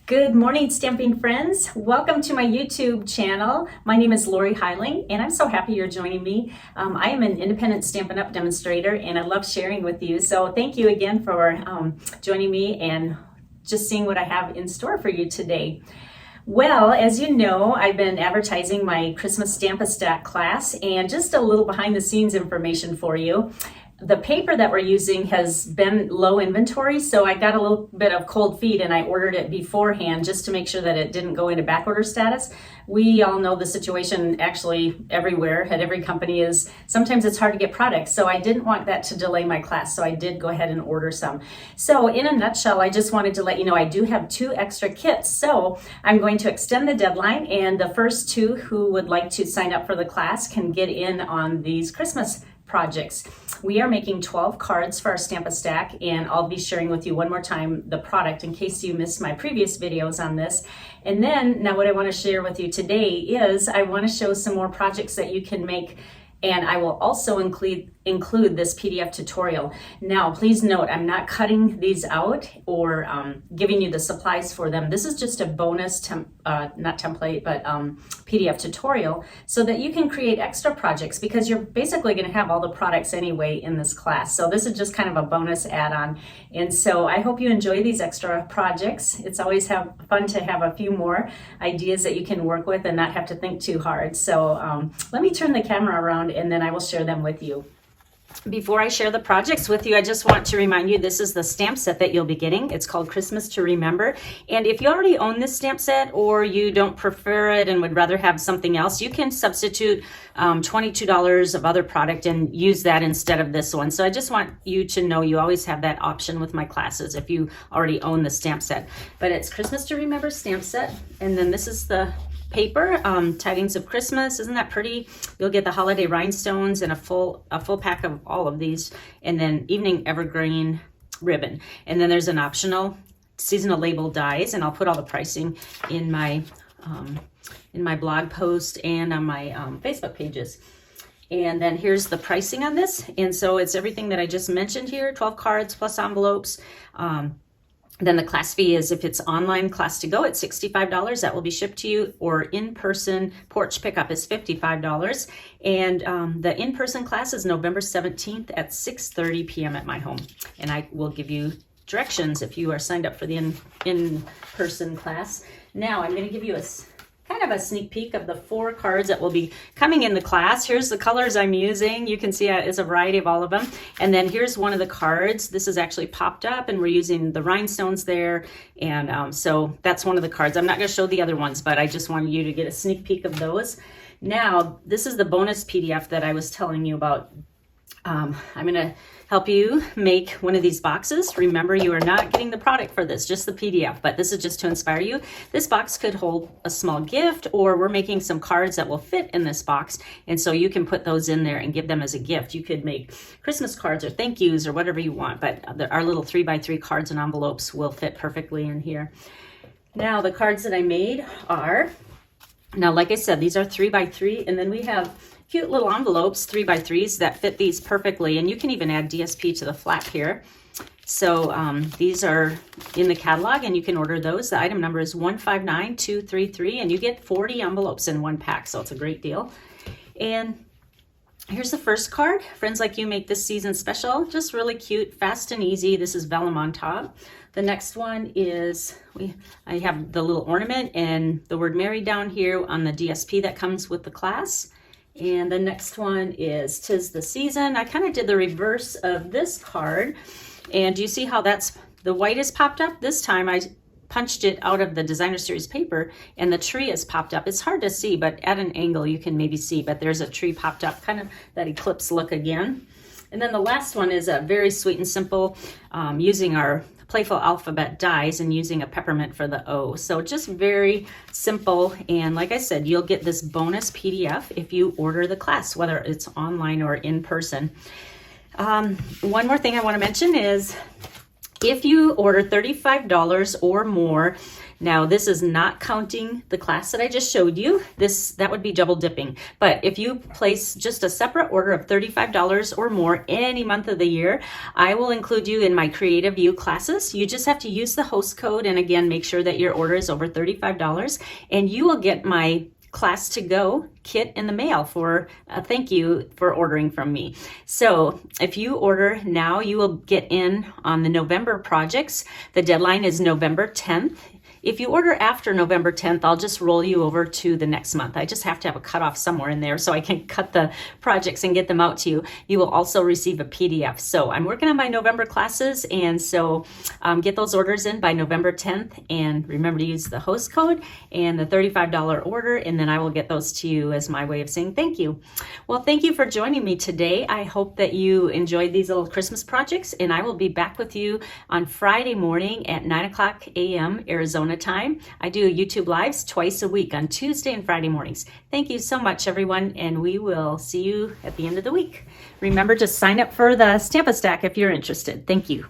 Good morning, stamping friends. Welcome to my YouTube channel. My name is Lorri Heiling, and I'm so happy you're joining me. I am an independent Stampin' Up! Demonstrator, and I love sharing with you. So thank you again for joining me and just seeing what I have in store for you today. Well, as you know, I've been advertising my Christmas Stamp-A-Stack class, and just a little behind the scenes information for you. The paper that we're using has been low inventory, so I got a little bit of cold feet and I ordered it beforehand just to make sure that it didn't go into back order status. We all know the situation actually everywhere at every company is sometimes it's hard to get products, so I didn't want that to delay my class, so I did go ahead and order some. So in a nutshell, I just wanted to let you know I do have 2 extra kits, so I'm going to extend the deadline, and the first 2 who would like to sign up for the class can get in on these Christmas projects. We are making 12 cards for our Stamp-A-Stack, and I'll be sharing with you one more time the product in case you missed my previous videos on this. And then now what I want to share with you today is I want to show some more projects that you can make, and I will also include this PDF tutorial. Now, please note, I'm not cutting these out or giving you the supplies for them. This is just a bonus, not template, but PDF tutorial so that you can create extra projects because you're basically going to have all the products anyway in this class. So this is just kind of a bonus add-on. And so I hope you enjoy these extra projects. It's always fun to have a few more ideas that you can work with and not have to think too hard. So let me turn the camera around and then I will share them with you. Before I share the projects with you, I just want to remind you this is the stamp set that you'll be getting. It's called Christmas to Remember. And if you already own this stamp set or you don't prefer it and would rather have something else, you can substitute $22 of other product and use that instead of this one. So I just want you to know you always have that option with my classes if you already own the stamp set. But it's Christmas to Remember stamp set. And then this is the paper, Tidings of Christmas. Isn't that pretty? You'll get the holiday rhinestones and a full pack of all of these, and then evening evergreen ribbon. And then there's an optional seasonal label dies, and I'll put all the pricing in my blog post and on my Facebook pages. And then here's the pricing on this. And so it's everything that I just mentioned here, 12 cards plus envelopes. Then the class fee is if it's online class to go, it's $65. That will be shipped to you, or in-person porch pickup is $55. And the in-person class is November 17th at 6:30 p.m. at my home. And I will give you directions if you are signed up for the in-person class. Now I'm going to give you kind of a sneak peek of the 4 cards that will be coming in the class. Here's the colors I'm using. You can see it's a variety of all of them. And then here's one of the cards. This is actually popped up and we're using the rhinestones there. And so that's one of the cards. I'm not going to show the other ones, but I just wanted you to get a sneak peek of those. Now, this is the bonus PDF that I was telling you about. I'm going to help you make one of these boxes. Remember, you are not getting the product for this, just the PDF, but this is just to inspire you. This box could hold a small gift, or we're making some cards that will fit in this box, and so you can put those in there and give them as a gift. You could make Christmas cards or thank yous or whatever you want, but our little 3x3 cards and envelopes will fit perfectly in here. Now, the cards that I made are, now like I said, these are 3x3, and then we have cute little envelopes, 3x3s that fit these perfectly, and you can even add DSP to the flap here. So these are in the catalog and you can order those. The item number is 159233, and you get 40 envelopes in one pack, so it's a great deal. And here's the first card. Friends like you make this season special. Just really cute, fast and easy. This is vellum on top. The next one is, I have the little ornament and the word Mary down here on the DSP that comes with the class. And the next one is 'Tis the Season. I kind of did the reverse of this card. And do you see how the white is popped up? This time I punched it out of the Designer Series paper and the tree is popped up. It's hard to see, but at an angle you can maybe see, but there's a tree popped up, kind of that eclipse look again. And then the last one is a very sweet and simple, using our playful alphabet dies and using a peppermint for the O. So just very simple. And like I said, you'll get this bonus PDF if you order the class, whether it's online or in person. One more thing I want to mention is If you order $35 or more, now this is not counting the class that I just showed you. That would be double dipping. But if you place just a separate order of $35 or more any month of the year, I will include you in my Creative You classes. You just have to use the host code, and again, make sure that your order is over $35, and you will get my Class to Go kit in the mail for a thank you for ordering from me. So if you order now, you will get in on the November projects. The deadline is November 10th. If you order after November 10th, I'll just roll you over to the next month. I just have to have a cutoff somewhere in there so I can cut the projects and get them out to you. You will also receive a PDF. So I'm working on my November classes, and so get those orders in by November 10th, and remember to use the host code and the $35 order, and then I will get those to you as my way of saying thank you. Well, thank you for joining me today. I hope that you enjoyed these little Christmas projects, and I will be back with you on Friday morning at 9 o'clock a.m. Arizona time. I do YouTube lives twice a week on Tuesday and Friday mornings. Thank you so much, everyone, and we will see you at the end of the week. Remember to sign up for the Stamp-A-Stack if you're interested. Thank you.